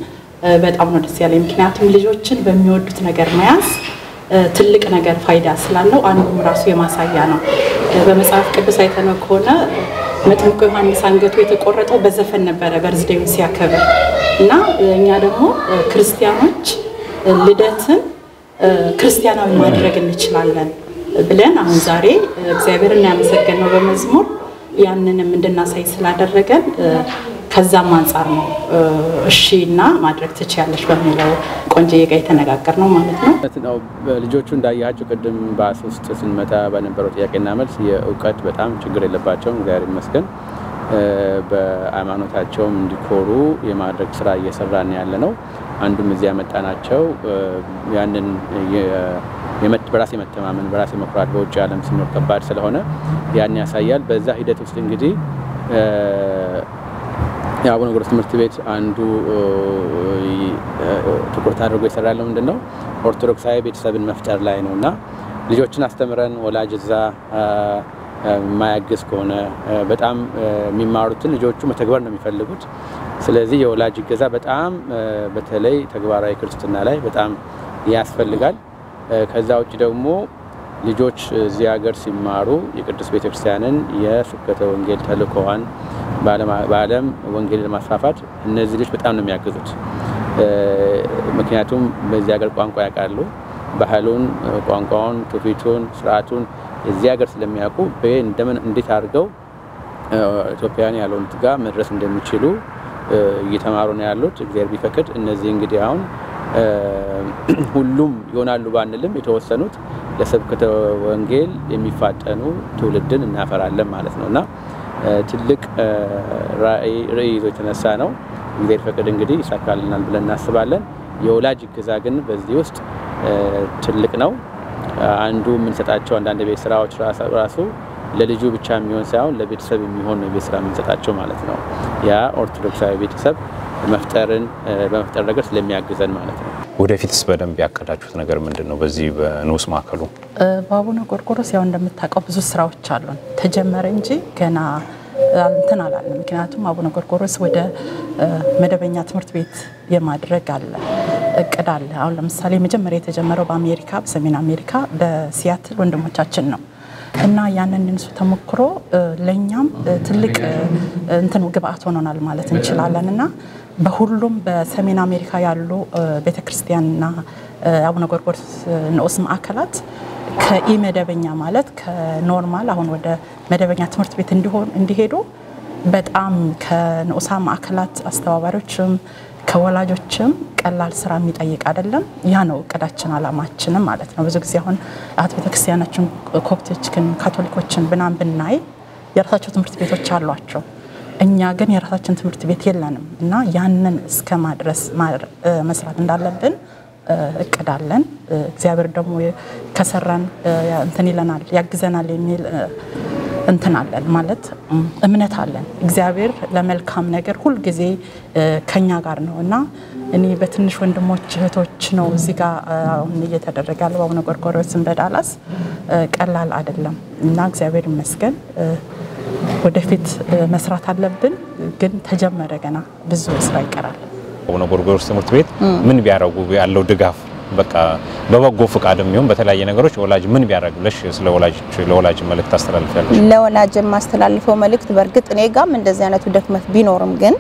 በጣም ነው ደስ ያለኝ። ምክንያቱም ልጆችን በሚወዱት ነገር መያዝ ትልቅ ነገር ፋይዳ ስላለው አንዱም ራሱ የማሳያ ነው። በመጽሐፍ ቅዱስ አይተነው ከሆነ መጥምቁ ዮሐንስ አንገቱ የተቆረጠው በዘፈን ነበረ በርዝዴውን ሲያከብር እና እኛ ደግሞ ክርስቲያኖች ልደትን ክርስቲያናዊ ማድረግ እንችላለን ብለን አሁን ዛሬ እግዚአብሔርን ያመሰግነው በመዝሙር ያንንም እንድናሳይ ስላደረገን ከዛም አንፃር ነው እሺና ማድረግ ትችያለሽ በሚለው ቆንጆዬ ጋር የተነጋገርነው ማለት ነው። ልጆቹ እንዳያችሁ ቅድም ባስ ውስጥ ስንመጣ በነበረው ጥያቄና መልስ የእውቀት በጣም ችግር የለባቸውም እግዚአብሔር ይመስገን። በሃይማኖታቸውም እንዲኮሩ የማድረግ ስራ እየሰራን ያለ ነው። አንዱም እዚያ ያመጣናቸው ያንን በራስ መተማመን በራስ መኩራት በውጭ ዓለም ሲኖር ከባድ ስለሆነ ያን ያሳያል። በዛ ሂደት ውስጥ እንግዲህ የአቡነ ጎርጎርዮስ ትምህርት ቤት አንዱ ትኩረት አድርጎ ይሰራል ምንድነው ኦርቶዶክሳዊ ቤተሰብን መፍጠር ላይ ነውና ልጆችን አስተምረን ወላጅ እዛ ማያግዝ ከሆነ በጣም የሚማሩትን ልጆቹ መተግበር ነው የሚፈልጉት። ስለዚህ የወላጅ እገዛ በጣም በተለይ ተግባራዊ ክርስትና ላይ በጣም ያስፈልጋል። ከዛ ውጭ ደግሞ ልጆች እዚህ ሀገር ሲማሩ የቅዱስ ቤተክርስቲያንን የስብከተ ወንጌል ተልእኮዋን በዓለም ወንጌል ለማስፋፋት እነዚህ ልጆች በጣም ነው የሚያግዙት። ምክንያቱም በዚህ ሀገር ቋንቋ ያውቃሉ፣ ባህሉን፣ ቋንቋውን፣ ትውፊቱን፣ ስርዓቱን እዚህ ሀገር ስለሚያውቁ እንደምን እንዴት አድርገው ኢትዮጵያን ያሉት ጋር መድረስ እንደሚችሉ እየተማሩ ነው ያሉት። እግዚአብሔር ቢፈቅድ እነዚህ እንግዲህ አሁን ሁሉም ይሆናሉ ባንልም የተወሰኑት ለስብከተ ወንጌል የሚፋጠኑ ትውልድን እናፈራለን ማለት ነውና ትልቅ ራዕይ ይዞ የተነሳ ነው። እግዚአብሔር ፈቅድ እንግዲህ ይሳካልናል ብለን እናስባለን። የወላጅ እገዛ ግን በዚህ ውስጥ ትልቅ ነው። አንዱ የምንሰጣቸው አንዳንድ ቤት ስራዎች ራሱ ለልጁ ብቻ የሚሆን ሳይሆን ለቤተሰብ የሚሆን ነው ቤት ስራ የምንሰጣቸው ማለት ነው። ያ ኦርቶዶክሳዊ ቤተሰብ በመፍጠር ነገር ስለሚያግዘን ማለት ነው። ወደፊትስ በደንብ ያቀዳችሁት ነገር ምንድነው? በዚህ በንዑስ ማዕከሉ በአቡነ ጎርጎርዮስ ያው እንደምታውቀው ብዙ ስራዎች አሉን። ተጀመረ እንጂ ገና እንትን አላለም። ምክንያቱም አቡነ ጎርጎርዮስ ወደ መደበኛ ትምህርት ቤት የማድረግ እቅድ አለ። አሁን ለምሳሌ መጀመሪያ የተጀመረው በአሜሪካ በሰሜን አሜሪካ በሲያትል ወንድሞቻችን ነው እና ያንን እንሱ ተሞክሮ ለኛም ትልቅ እንትን ግብአት ሆኖናል ማለት እንችላለንና በሁሉም በሰሜን አሜሪካ ያሉ ቤተክርስቲያንና አቡነ ጎርጎርዮስ ንዑስ ማዕከላት ከኢመደበኛ ማለት ከኖርማል አሁን ወደ መደበኛ ትምህርት ቤት እንዲሄዱ በጣም ከንዑስ ማዕከላት አስተባባሪዎችም ከወላጆችም ቀላል ስራ የሚጠይቅ አይደለም። ያ ነው እቅዳችን አላማችንም ማለት ነው። ብዙ ጊዜ አሁን አት ቤተክርስቲያናችን ኮፕቲችን ካቶሊኮችን ብናይ የራሳቸው ትምህርት ቤቶች አሏቸው። እኛ ግን የራሳችን ትምህርት ቤት የለንም እና ያንን እስከ ማድረስ መስራት እንዳለብን እቅዳለን። እግዚአብሔር ደግሞ ከሰራን እንትን ይለናል ያግዘናል የሚል እንትን አለን ማለት እምነት አለን። እግዚአብሔር ለመልካም ነገር ሁሉ ጊዜ ከኛ ጋር ነውና እኔ በትንሽ ወንድሞች እህቶች ነው እዚህ ጋር አሁን እየተደረገ ያለው አቡነ ጎርጎርዮስን በዳላስ ቀላል አይደለም እና እግዚአብሔር ይመስገን ወደፊት መስራት አለብን። ግን ተጀመረ ገና ብዙ ስራ ይቀራል። አቡነ ጎርጎርዮስ ትምህርት ቤት ምን ቢያረጉ ያለው ድጋፍ በቃ በበጎ ፍቃድም ይሁን በተለያየ ነገሮች ወላጅ ምን ቢያረግልሽ ለወላጅ መልእክት አስተላልፋለሽ? ለወላጅ ማስተላልፈው መልእክት በርግጥ እኔ ጋርም እንደዚህ አይነቱ ደክመት ቢኖርም ግን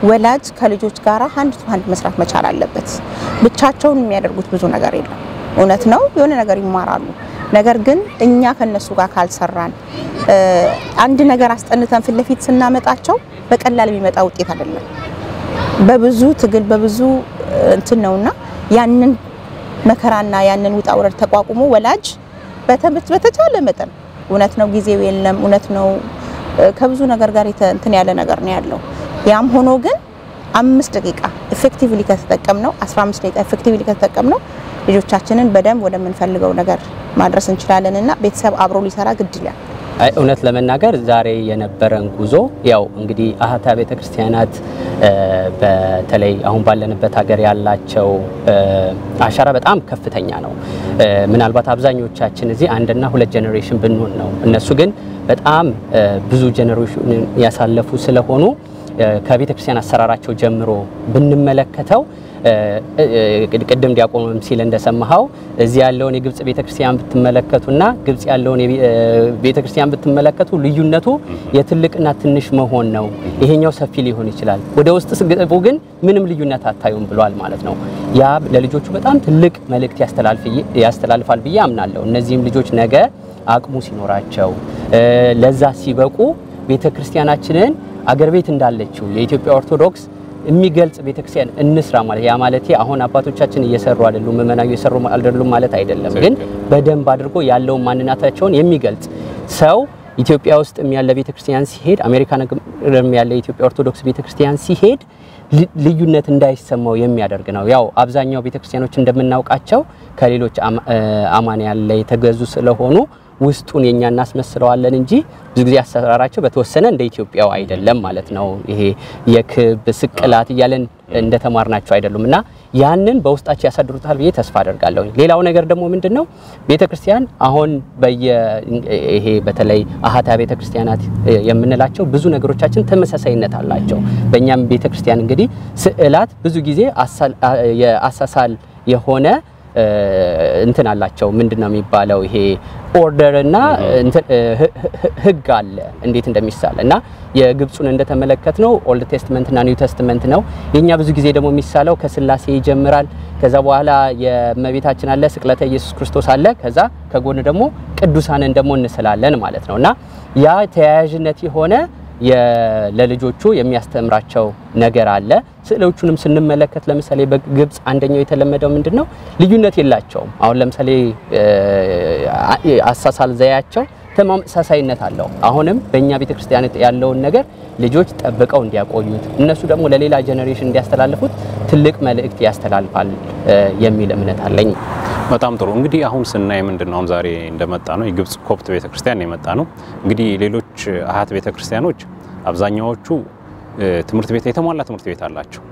ወላጅ ከልጆች ጋር አንድ አንድ መስራት መቻል አለበት። ብቻቸውን የሚያደርጉት ብዙ ነገር የለም። እውነት ነው የሆነ ነገር ይማራሉ። ነገር ግን እኛ ከነሱ ጋር ካልሰራን አንድ ነገር አስጠንተን ፊት ለፊት ስናመጣቸው በቀላል የሚመጣ ውጤት አይደለም። በብዙ ትግል በብዙ እንትን ነውና ያንን መከራና ያንን ውጣ ውረድ ተቋቁሞ ወላጅ በተቻለ መጠን እውነት ነው ጊዜው የለም እውነት ነው ከብዙ ነገር ጋር እንትን ያለ ነገር ነው ያለው። ያም ሆኖ ግን 5 ደቂቃ ኢፌክቲቭሊ ከተጠቀምነው 15 ደቂቃ ኢፌክቲቭሊ ከተጠቀምነው ልጆቻችንን በደንብ ወደምንፈልገው ነገር ማድረስ እንችላለንና ቤተሰብ አብሮ ሊሰራ ግድ ይላል። እውነት ለመናገር ዛሬ የነበረን ጉዞ ያው እንግዲህ አሃታ ቤተክርስቲያናት በተለይ አሁን ባለንበት ሀገር ያላቸው አሻራ በጣም ከፍተኛ ነው። ምናልባት አብዛኞቻችን እዚህ 1 እና 2 ጄኔሬሽን ብንሆን ነው። እነሱ ግን በጣም ብዙ ጄኔሬሽን ያሳለፉ ስለሆኑ ከቤተ ክርስቲያን አሰራራቸው ጀምሮ ብንመለከተው ቅድም ዲያቆንም ሲል እንደሰማው እዚ ያለውን የግብጽ ቤተክርስቲያን ብትመለከቱና ግብጽ ያለውን ቤተክርስቲያን ብትመለከቱ ልዩነቱ የትልቅና ትንሽ መሆን ነው ይሄኛው ሰፊ ሊሆን ይችላል ወደ ውስጥ ስገቡ ግን ምንም ልዩነት አታዩም ብሏል ማለት ነው ያ ለልጆቹ በጣም ትልቅ መልእክት ያስተላልፋል ብዬ አምናለሁ እነዚህም ልጆች ነገ አቅሙ ሲኖራቸው ለዛ ሲበቁ ቤተክርስቲያናችንን አገር ቤት እንዳለችው የኢትዮጵያ ኦርቶዶክስ የሚገልጽ ቤተክርስቲያን እንስራ ማለት ያ ማለት አሁን አባቶቻችን እየሰሩ አይደሉም መመናዩ እየሰሩ አይደሉም ማለት አይደለም ግን በደንብ አድርጎ ያለው ማንነታቸውን የሚገልጽ ሰው ኢትዮጵያ ውስጥ ያለ ቤተክርስቲያን ሲሄድ አሜሪካን ያለ ኢትዮጵያ ኦርቶዶክስ ቤተክርስቲያን ሲሄድ ልዩነት እንዳይሰማው የሚያደርግ ነው ያው አብዛኛው ቤተክርስቲያኖች እንደምናውቃቸው ከሌሎች አማንያን ላይ የተገዙ ስለሆኑ ውስጡን የኛ እናስመስለዋለን እንጂ ብዙ ጊዜ አሰራራቸው በተወሰነ እንደ ኢትዮጵያው አይደለም ማለት ነው ይሄ የክብ ስቅላት ይያለን እንደተማርናቸው አይደሉምና ያንን በውስጣቸው ያሳድሩታል ብዬ ተስፋ አደርጋለሁ ሌላው ነገር ደግሞ ምንድነው ቤተክርስቲያን አሁን ይሄ በተለይ አሃታ ቤተክርስቲያናት የምንላቸው ብዙ ነገሮቻችን ተመሳሳይነት አላቸው በእኛም ቤተክርስቲያን እንግዲህ ስዕላት ብዙ ጊዜ የአሳሳል የሆነ እንትን አላቸው ምንድነው የሚባለው ይሄ ኦርደር እና ህግ አለ እንዴት እንደሚሳል እና የግብጹን እንደተመለከትነው ኦልድ ቴስተመንት እና ኒው ቴስተመንት ነው የኛ ብዙ ጊዜ ደግሞ የሚሳለው ከስላሴ ይጀምራል ከዛ በኋላ የመቤታችን አለ ስቅለተ ኢየሱስ ክርስቶስ አለ ከዛ ከጎን ደግሞ ቅዱሳንን ደግሞ እንስላለን ማለት ነውና ያ ተያያዥነት የሆነ ለልጆቹ የሚያስተምራቸው ነገር አለ ስዕሎቹንም ስንመለከት ለምሳሌ በግብጽ አንደኛው የተለመደው ምንድነው ልዩነት የላቸውም አሁን ለምሳሌ አሳሳል ዘያቸው ተመሳሳይነት አለው አሁንም በእኛ ቤተክርስቲያን ያለውን ነገር ልጆች ጠብቀው እንዲያቆዩት እነሱ ደግሞ ለሌላ ጄነሬሽን እንዲያስተላልፉት ትልቅ መልእክት ያስተላልፋል የሚል እምነት አለኝ በጣም ጥሩ እንግዲህ አሁን ስናይ ምንድነው ዛሬ እንደመጣ ነው የግብጽ ኮፕት ቤተክርስቲያን የመጣ ነው እንግዲህ ሌሎች አሃት ቤተክርስቲያኖች አብዛኛዎቹ ትምህርት ቤት የተሟላ ትምህርት ቤት አላቸው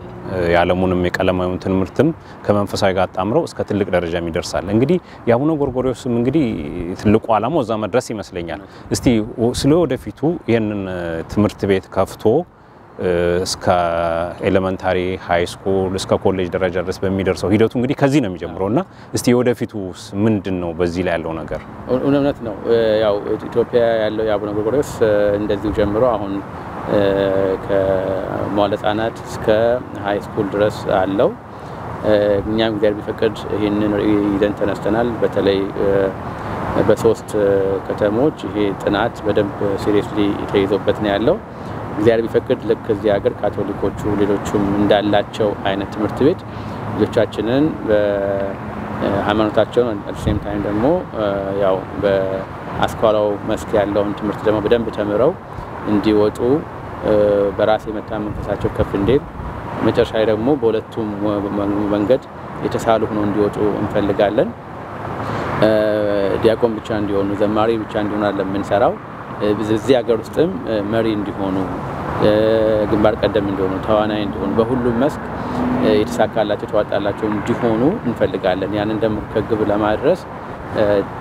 ያለሙንም የቀለማዩን ትምህርትም ከመንፈሳዊ ጋር አጣምረው እስከ ትልቅ ደረጃ የሚደርሳል እንግዲህ ያቡነ ጎርጎርዮስም እንግዲህ ትልቁ ዓላማው እዛ መድረስ ይመስለኛል እስቲ ስለ ወደፊቱ ይሄንን ትምህርት ቤት ከፍቶ እስከ ኤሌመንታሪ ሃይ ስኩል እስከ ኮሌጅ ደረጃ ድረስ በሚደርሰው ሂደቱ እንግዲህ ከዚህ ነው የሚጀምረውና እስቲ ወደፊቱ ምንድነው በዚህ ላይ ያለው ነገር እውነት ነው ያው ኢትዮጵያ ያለው ያቡነ ጎርጎርዮስ እንደዚህ ጀምሮ አሁን ከመዋለ ሕፃናት እስከ ሃይ ስኩል ድረስ አለው እኛም እግዚአብሔር ቢፈቅድ ይሄንን ይዘን ተነስተናል በተለይ በሶስት ከተሞች ይሄ ጥናት በደንብ ሲሪየስሊ ተይዞበት ነው ያለው እግዚአብሔር ቢፈቅድ ለክ እዚህ ሀገር ካቶሊኮቹ ሌሎቹም እንዳላቸው አይነት ትምህርት ቤት ልጆቻችንን በሃይማኖታቸው at the same time ደግሞ ያው በአስኳላው መስክ ያለውን ትምህርት ደግሞ በደንብ ተምረው እንዲወጡ በራስ የመታመን መንፈሳቸው ከፍ እንዲል መጨረሻ ደግሞ በሁለቱም መንገድ የተሳሉ ሆነው እንዲወጡ እንፈልጋለን ዲያቆን ብቻ እንዲሆኑ ዘማሪ ብቻ እንዲሆኑ ለምንሰራው እዚህ ሀገር ውስጥም መሪ እንዲሆኑ ግንባር ቀደም እንዲሆኑ ተዋናይ እንዲሆኑ በሁሉም መስክ የተሳካላቸው ተዋጣላቸው እንዲሆኑ እንፈልጋለን ያንን ደግሞ ከግብ ለማድረስ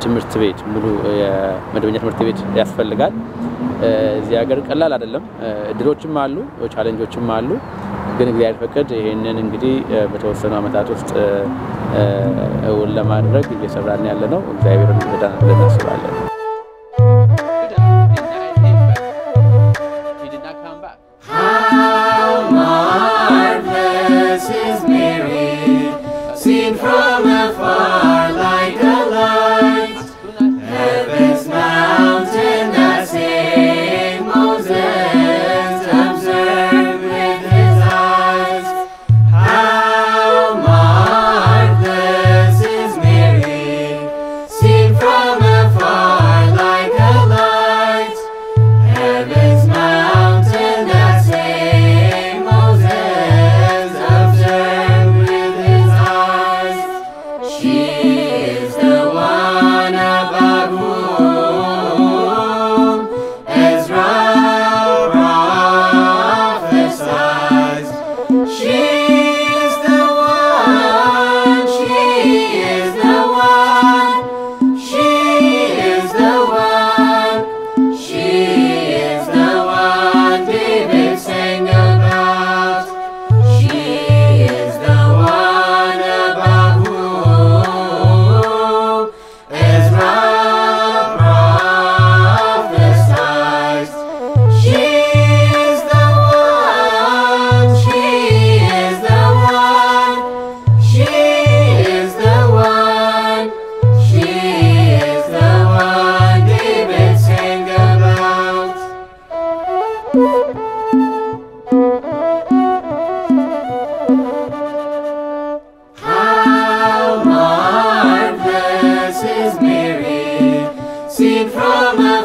ትምህርት ቤት ሙሉ የመደበኛ ትምህርት ቤት ያስፈልጋል እዚህ ሀገር ቀላል አይደለም ድሮችም አሉ ቻሌንጆችም አሉ ግን እግዚአብሔር ፈቀደ ይሄንን እንግዲህ በተወሰኑ አመታት ውስጥ ለማድረግ እየሰራን ያለ ነው እግዚአብሔርን ይረዳናል ብለን እናስባለን Seen from afar like a light, heaven's mountain that same Moses observed with his eyes. How marvelous is Mary, seen from afar like a light, heaven's mountain that same Moses observed with his eyes. from